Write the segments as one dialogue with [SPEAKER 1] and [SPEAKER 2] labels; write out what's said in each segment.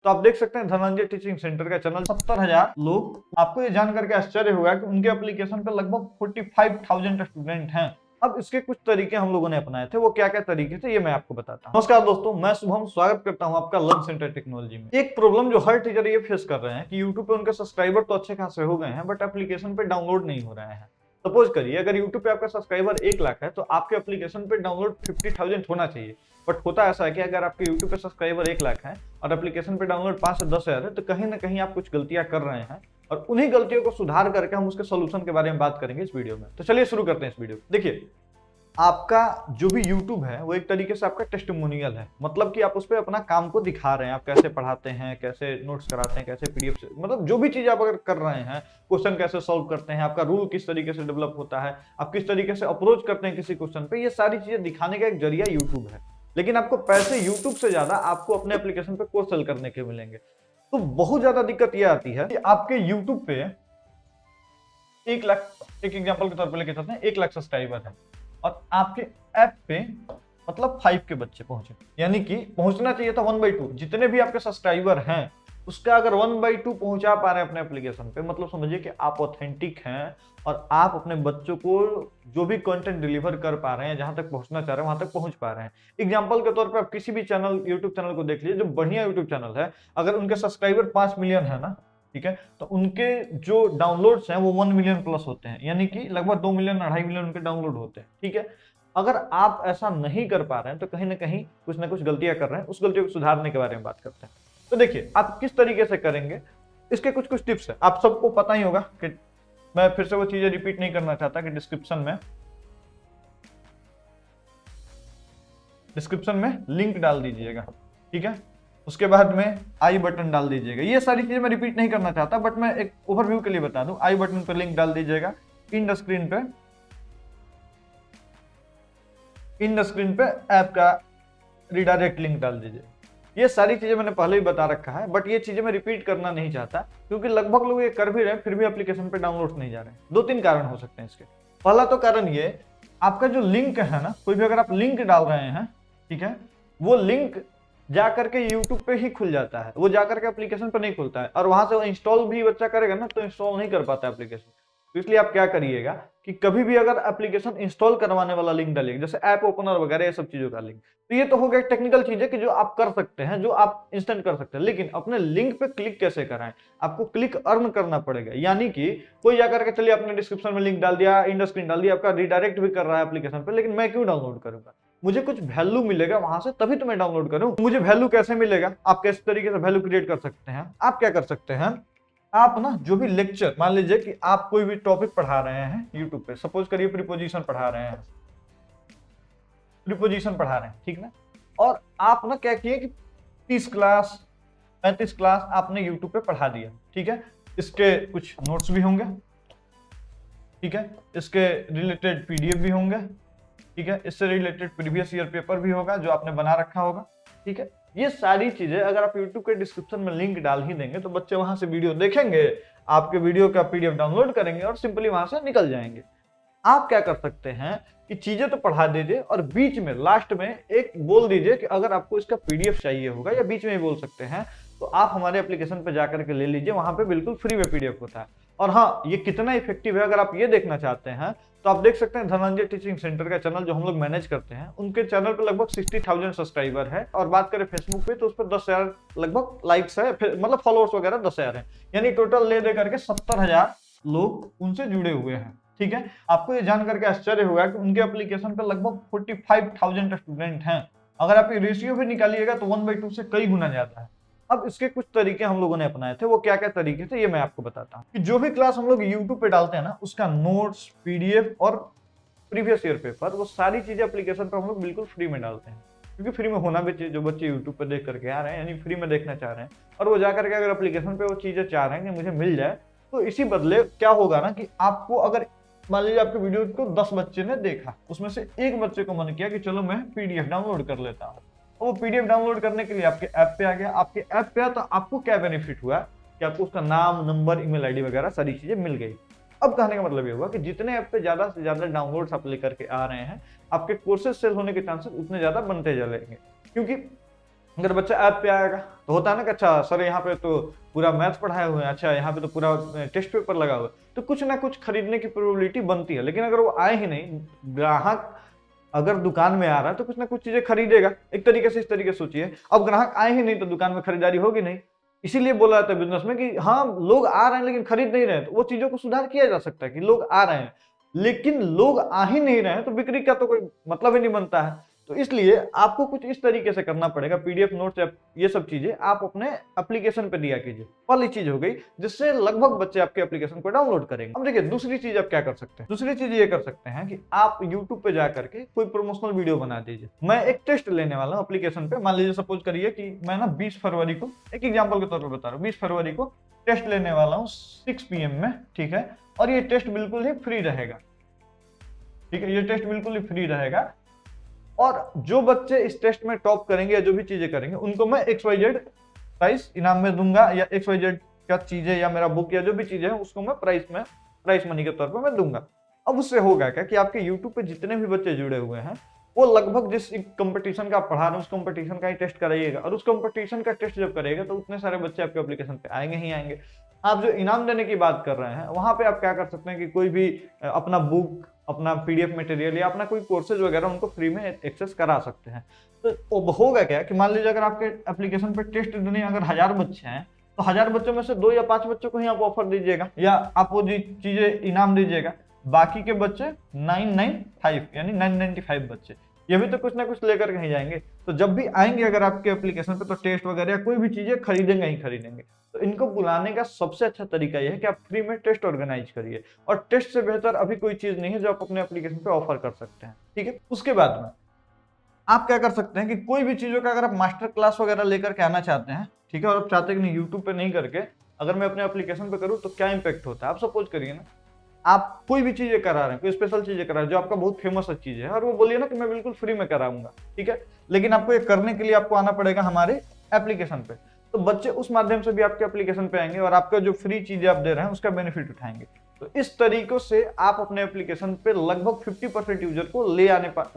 [SPEAKER 1] तो आप देख सकते हैं धनंजय टीचिंग सेंटर का चैनल 70,000 लोग। आपको ये जान करके आश्चर्य होगा कि उनके एप्लीकेशन पे लगभग 45,000 स्टूडेंट हैं। अब इसके कुछ तरीके हम लोगों ने अपनाए थे, वो क्या क्या तरीके थे ये मैं आपको बताता हूँ। नमस्कार दोस्तों, मैं शुभम स्वागत करता हूँ आपका लर्न सेंटर टेक्नोलॉजी में। एक प्रॉब्लम जो हर टीचर ये फेस कर रहे हैं कि यूट्यूब पे उनके सब्सक्राइबर तो अच्छे खासे हो गए हैं, बट एप्लीकेशन पे डाउनलोड नहीं हो रहे हैं। सपोज करिए अगर यूट्यूब पे आपका सब्सक्राइबर 1 लाख है तो आपके एप्लीकेशन पे डाउनलोड 50,000 होना चाहिए। बट होता ऐसा है कि अगर आपके यूट्यूब पे सब्सक्राइबर 1 लाख है और एप्लीकेशन पे डाउनलोड 5 से 10,000 है, तो कहीं ना कहीं आप कुछ गलतियां कर रहे हैं और उन्हीं गलतियों को सुधार करके हम उसके सोल्यूशन के बारे में बात करेंगे इस वीडियो में। तो चलिए शुरू करते हैं इस वीडियो। देखिए, आपका जो भी YouTube है वो एक तरीके से आपका टेस्टिमोनियल है, मतलब कि आप उस पर अपना काम को दिखा रहे हैं, आप कैसे पढ़ाते हैं, कैसे नोट्स कराते हैं, कैसे पीडीएफ से, मतलब जो भी चीज आप अगर कर रहे हैं, क्वेश्चन कैसे सॉल्व करते हैं, आपका रूल किस तरीके से डेवलप होता है, आप किस तरीके से अप्रोच करते हैं किसी क्वेश्चन पे, ये सारी चीजें दिखाने का एक जरिया YouTube है। लेकिन आपको पैसे YouTube से ज्यादा आपको अपने एप्लीकेशन पे कोर्स सेल करने के मिलेंगे। तो बहुत ज्यादा दिक्कत यह आती है कि आपके YouTube पे 1 लाख, एक एग्जांपल के तौर पे लेके चलते हैं, 1 लाख सब्सक्राइबर है और आपके ऐप पे मतलब 5 के बच्चे पहुंचे, यानी कि पहुंचना चाहिए था 1/2। जितने भी आपके सब्सक्राइबर हैं उसका अगर 1/2 पहुंचा पा रहे हैं अपने एप्लीकेशन पे, मतलब समझिए कि आप ऑथेंटिक हैं और आप अपने बच्चों को जो भी कंटेंट डिलीवर कर पा रहे हैं, जहां तक पहुंचना चाह रहे हैं वहां तक पहुंच पा रहे हैं। एग्जाम्पल के तौर पर आप किसी भी चैनल, यूट्यूब चैनल को देख लीजिए, जो बढ़िया यूट्यूब चैनल है, अगर उनके सब्सक्राइबर 5 मिलियन है ना, ठीक है, तो उनके जो डाउनलोड्स हैं वो 1 मिलियन प्लस होते हैं, यानी कि लगभग 2 मिलियन 2.5 मिलियन उनके डाउनलोड होते हैं। ठीक है, अगर आप ऐसा नहीं कर पा रहे हैं तो कहीं ना कहीं कुछ ना कुछ गलतियां कर रहे हैं, उस गलतियों को सुधारने के बारे में बात करते हैं। तो देखिए, आप किस तरीके से करेंगे, इसके कुछ कुछ टिप्स है। आप सबको पता ही होगा कि मैं फिर से वो चीजें रिपीट नहीं करना चाहता कि डिस्क्रिप्शन में लिंक डाल दीजिएगा, ठीक है, उसके बाद में आई बटन डाल दीजिएगा। ये सारी चीजें मैं रिपीट नहीं करना चाहता, बट मैं एक ओवरव्यू के लिए बता दूं। आई बटन पर लिंक डाल दीजिएगा, इन द स्क्रीन पे ऐप का रिडायरेक्ट लिंक डाल दीजिए। ये सारी चीजें मैंने पहले ही बता रखा है, बट ये चीजें मैं रिपीट करना नहीं चाहता, क्योंकि लगभग लोग ये कर भी रहे हैं फिर भी एप्लीकेशन पे डाउनलोड नहीं जा रहे हैं। 2-3 कारण हो सकते हैं इसके। पहला तो कारण ये, आपका जो लिंक है ना, कोई भी अगर आप लिंक डाल रहे हैं, ठीक है, वो लिंक जाकर के YouTube पे ही खुल जाता है, वो जाकर के एप्लीकेशन पे नहीं खुलता है, और वहां से इंस्टॉल भी बच्चा करेगा ना तो इंस्टॉल नहीं कर पाता एप्लीकेशन। तो इसलिए आप क्या करिएगा कि कभी भी अगर एप्लीकेशन इंस्टॉल करवाने वाला लिंक डालिएगा, जैसे ऐप ओपनर वगैरह ये सब चीजों का लिंक, तो ये तो हो गया टेक्निकल चीज है कि जो आप कर सकते हैं, जो आप इंस्टेंट कर सकते हैं। लेकिन अपने लिंक पे क्लिक कैसे कराएं, आपको क्लिक अर्न करना पड़ेगा। यानी कि कोई जाकर के, चलिए आपने डिस्क्रिप्शन में लिंक डाल दिया, इंड स्क्रीन डाल दिया, आपका रिडायरेक्ट भी कर रहा है एप्लीकेशन पे, लेकिन मैं क्यों डाउनलोड करूंगा? मुझे कुछ वैल्यू मिलेगा वहां से, तभी तो मैं डाउनलोड करूं। मुझे वैल्यू कैसे मिलेगा, आप किस तरीके से वैल्यू क्रिएट कर सकते हैं? आप क्या कर सकते हैं, आप ना जो भी लेक्चर, मान लीजिए कि आप कोई भी टॉपिक पढ़ा रहे हैं यूट्यूब पे, सपोज करिए प्रीपोजिशन पढ़ा रहे हैं, ठीक ना, और आप ना क्या किए कि 30 क्लास 35 क्लास आपने यूट्यूब पे पढ़ा दिया, ठीक है, इसके कुछ नोट्स भी होंगे, ठीक है, इसके रिलेटेड पीडीएफ भी होंगे, ठीक है, इससे रिलेटेड प्रीवियस ईयर पेपर भी होगा जो आपने बना रखा होगा, ठीक है। ये सारी चीजें अगर आप YouTube के डिस्क्रिप्शन में लिंक डाल ही देंगे तो बच्चे वहां से वीडियो देखेंगे, आपके वीडियो का पीडीएफ डाउनलोड करेंगे और सिंपली वहां से निकल जाएंगे। आप क्या कर सकते हैं कि चीजें तो पढ़ा दीजिए और बीच में लास्ट में एक बोल दीजिए कि अगर आपको इसका पीडीएफ चाहिए होगा, या बीच में ही बोल सकते हैं, तो आप हमारे एप्लीकेशन पे जाकर के ले लीजिए, वहां पे बिल्कुल फ्री में पीडीएफ होता है। और हाँ, ये कितना इफेक्टिव है अगर आप ये देखना चाहते हैं तो आप देख सकते हैं धनंजय टीचिंग सेंटर का चैनल जो हम लोग मैनेज करते हैं, उनके चैनल पे लगभग 60,000 सब्सक्राइबर है। और बात करें फेसबुक पे तो उस पर 10,000 लगभग लाइक्स है, मतलब फॉलोअर्स वगैरह 10,000 है, यानी टोटल ले दे करके 70,000 लोग उनसे जुड़े हुए हैं, ठीक है। आपको ये जान करके आश्चर्य होगा कि उनके एप्लीकेशन पे लगभग 45,000 स्टूडेंट हैं। अगर आप ये रेशियो भी निकालिएगा तो 1/2 से कई गुना ज्यादा है। अब इसके कुछ तरीके हम लोगों ने अपनाए थे, वो क्या क्या तरीके थे ये मैं आपको बताता हूँ। कि जो भी क्लास हम लोग YouTube पे डालते हैं ना, उसका नोट्स, पीडीएफ और प्रीवियस ईयर पेपर, वो सारी चीजें एप्लीकेशन पे हम लोग बिल्कुल फ्री में डालते हैं, क्योंकि फ्री में होना भी चाहिए। जो बच्चे यूट्यूब पे देख करके आ रहे हैं, यानी फ्री में देखना चाह रहे हैं, और वो जाकर के अगर एप्लीकेशन पे वो चीजें चाह रहे हैं कि मुझे मिल जाए, तो इसी बदले क्या होगा ना कि आपको, अगर मान लीजिए आपके वीडियो को 10 बच्चे ने देखा, उसमें से एक बच्चे को मन किया कि चलो मैं पीडीएफ डाउनलोड कर लेता हूँ, वो पीडीएफ डाउनलोड करने के लिए आपके ऐप पे आ गया। आपके ऐप पे तो आपको क्या बेनिफिट हुआ कि आपको उसका नाम, नंबर, ईमेल आईडी वगैरह सारी चीजें मिल गई। अब कहने का मतलब ये हुआ कि जितने ऐप पे ज्यादा से ज्यादा डाउनलोड्स आप लेकर के आ रहे हैं, आपके कोर्सेज सेल होने के चांसेस उतने ज्यादा बनते चलेंगे। क्योंकि अगर बच्चा ऐप पे आएगा तो होता है ना कि अच्छा सर यहाँ पे तो पूरा मैथ्स पढ़ाया हुआ है, अच्छा यहाँ पे तो पूरा टेस्ट पेपर लगा हुआ है, तो कुछ ना कुछ खरीदने की प्रोबेबिलिटी बनती है। लेकिन अगर वो आए ही नहीं, ग्राहक अगर दुकान में आ रहा है तो कुछ ना कुछ चीजें खरीदेगा। एक तरीके से इस तरीके से सोचिए, अब ग्राहक आए ही नहीं तो दुकान में खरीदारी होगी नहीं। इसीलिए बोला जाता है बिजनेस में कि हाँ लोग आ रहे हैं लेकिन खरीद नहीं रहे हैं, तो वो चीजों को सुधार किया जा सकता है कि लोग आ रहे हैं लेकिन लोग आ ही नहीं रहे हैं, तो बिक्री का तो कोई मतलब ही नहीं बनता है। तो इसलिए आपको कुछ इस तरीके से करना पड़ेगा, पीडीएफ नोट्स या ये सब चीजें आप अपने एप्लीकेशन पे दिया कीजिए। पहली चीज हो गई जिससे लगभग बच्चे आपके एप्लीकेशन को डाउनलोड करेंगे। अब देखिए दूसरी चीज आप क्या कर सकते हैं, दूसरी चीज ये कर सकते हैं कि आप यूट्यूब पे जाकर के कोई प्रमोशनल वीडियो बना दीजिए। मैं एक टेस्ट लेने वाला हूँ एप्लीकेशन पे, मान लीजिए सपोज करिए कि मैं ना 20 फरवरी को, एक एग्जाम्पल के तौर पर बता रहा हूँ, 20 फरवरी को टेस्ट लेने वाला हूँ 6 PM में, ठीक है। और ये टेस्ट बिल्कुल ही फ्री रहेगा, ठीक है, ये टेस्ट बिल्कुल ही फ्री रहेगा। और जो बच्चे इस टेस्ट में टॉप करेंगे या जो भी चीजें करेंगे उनको मैं XYZ प्राइस इनाम में दूंगा, या XYZ का चीजें या मेरा बुक या जो भी चीजें हैं उसको मैं प्राइस मनी के तौर पर मैं दूंगा। अब उससे होगा क्या कि आपके यूट्यूब पे जितने भी बच्चे जुड़े हुए हैं वो लगभग जिस कंपटीशन का आप पढ़ा रहे हैं उस कंपटीशन का ही टेस्ट कराइएगा, और उस कंपटीशन का टेस्ट जब करेगा तो उतने सारे बच्चे आपके एप्लीकेशन पे आएंगे ही आएंगे। आप जो इनाम देने की बात कर रहे हैं वहां पे आप क्या कर सकते हैं कि कोई भी अपना बुक, अपना पीडीएफ मटेरियल या अपना कोई कोर्सेज वगैरह उनको फ्री में एक्सेस करा सकते हैं। तो होगा क्या कि मान लीजिए अगर आपके एप्लीकेशन पे टेस्ट देने अगर 1000 बच्चे हैं तो 1000 बच्चों में से 2 या 5 बच्चों को ही आप ऑफर दीजिएगा या आप वो चीजें इनाम दीजिएगा। बाकी के बच्चे 995 यानी 995 बच्चे ये भी तो कुछ ना कुछ लेकर कहीं जाएंगे। तो जब भी आएंगे अगर आपके एप्लीकेशन पे तो टेस्ट वगैरह या कोई भी चीजें खरीदेंगे ही खरीदेंगे। तो इनको बुलाने का सबसे अच्छा तरीका यह है कि आप फ्री में टेस्ट ऑर्गेनाइज करिए, और टेस्ट से बेहतर अभी कोई चीज नहीं है जो आप अपने एप्लीकेशन पे ऑफर कर सकते हैं, ठीक है। उसके बाद में आप क्या कर सकते हैं कि कोई भी चीजों का अगर आप मास्टर क्लास वगैरह लेकर के आना चाहते हैं, ठीक है, और आप चाहते हैं कि नहीं यूट्यूब पे नहीं करके अगर मैं अपने एप्लीकेशन पे करूँ तो क्या इंपैक्ट होता है। आप सपोज करिए ना आप कोई भी चीजें करा रहे हैं, कोई स्पेशल चीजें करा रहे हैं जो आपका बहुत फेमस चीज है, और वो बोलिए ना कि मैं बिल्कुल फ्री में कराऊंगा, ठीक है, लेकिन आपको ये करने के लिए आपको आना पड़ेगा हमारे एप्लीकेशन पे। तो बच्चे उस माध्यम से भी आपके एप्लीकेशन पे आएंगे और आपका जो फ्री चीजें आप दे रहे हैं उसका बेनिफिट उठाएंगे। तो इस तरीकों से आप अपने एप्लीकेशन पे लगभग 50% यूजर को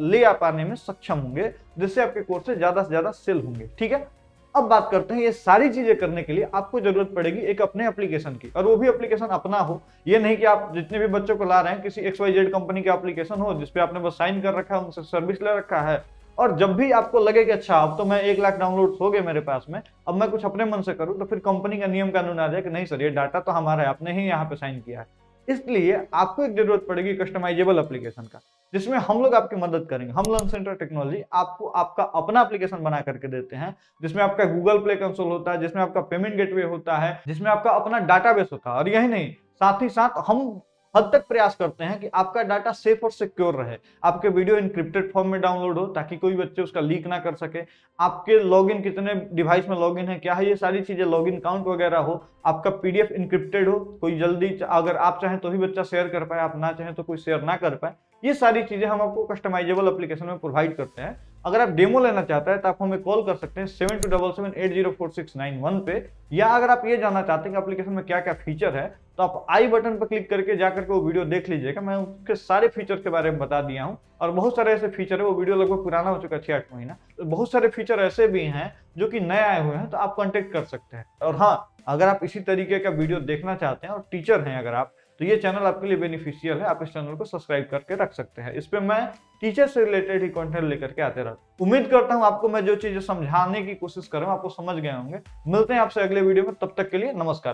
[SPEAKER 1] ले आ पाने में सक्षम होंगे, जिससे आपके कोर्स से ज्यादा सेल होंगे, ठीक है। अब बात करते हैं ये सारी चीजें करने के लिए आपको जरूरत पड़ेगी एक अपने एप्लीकेशन की, और वो भी एप्लीकेशन अपना हो। ये नहीं कि आप जितने भी बच्चों को ला रहे हैं किसी XYZ कंपनी का एप्लीकेशन हो जिसपे आपने बस साइन कर रखा है, उनसे सर्विस ले रखा है, और जब भी आपको लगे कि अच्छा अब तो मैं 1 लाख डाउनलोड हो गए मेरे पास में, अब मैं कुछ अपने मन से करूं, तो फिर कंपनी का नियम कानून आ जाए कि नहीं सर ये डाटा तो हमारा है, आपने ही यहाँ पे साइन किया है। इसलिए आपको एक जरूरत पड़ेगी कस्टमाइजेबल एप्लीकेशन का, जिसमें हम लोग आपकी मदद करेंगे। हम लर्न सेंटर टेक्नोलॉजी आपको आपका अपना एप्लीकेशन बना करके देते हैं, जिसमें आपका गूगल प्ले कंसोल होता है, जिसमें आपका पेमेंट गेटवे होता है, जिसमें आपका अपना डाटाबेस होता है। और यही नहीं, साथ ही साथ हम हद तक प्रयास करते हैं कि आपका डाटा सेफ और सिक्योर रहे, आपके वीडियो इनक्रिप्टेड फॉर्म में डाउनलोड हो ताकि कोई बच्चे उसका लीक ना कर सके, आपके लॉगिन कितने डिवाइस में लॉगिन है, क्या है, ये सारी चीजें, लॉगिन काउंट वगैरह हो, आपका पीडीएफ इनक्रिप्टेड हो, कोई जल्दी अगर आप चाहें तो ही बच्चा शेयर कर पाए, आप ना चाहें तो कोई शेयर ना कर पाए। ये सारी चीजें हम आपको कस्टमाइजेबल एप्लीकेशन में प्रोवाइड करते हैं। अगर आप डेमो लेना चाहते हैं तो आप हमें कॉल कर सकते हैं 7277804691 पे, या अगर आप ये जानना चाहते हैं कि एप्लीकेशन में क्या क्या फीचर है तो आप आई बटन पर क्लिक करके जाकर के वो वीडियो देख लीजिएगा। मैं उसके सारे फीचर के बारे में बता दिया हूँ, और बहुत सारे ऐसे फीचर है, वो वीडियो लगभग पुराना हो चुका है 6-8 महीना, तो बहुत सारे फीचर ऐसे भी हैं जो कि नए आए हुए हैं, तो आप कॉन्टेक्ट कर सकते हैं। और हाँ, अगर आप इसी तरीके का वीडियो देखना चाहते हैं और टीचर हैं अगर आप, तो ये चैनल आपके लिए बेनिफिशियल है, आप इस चैनल को सब्सक्राइब करके रख सकते हैं। इस पे मैं टीचर से रिलेटेड ही कंटेंट लेकर के आते रहता हूं। उम्मीद करता हूं आपको मैं जो चीजें समझाने की कोशिश कर रहा हूं आपको समझ गए होंगे। मिलते हैं आपसे अगले वीडियो में, तब तक के लिए नमस्कार।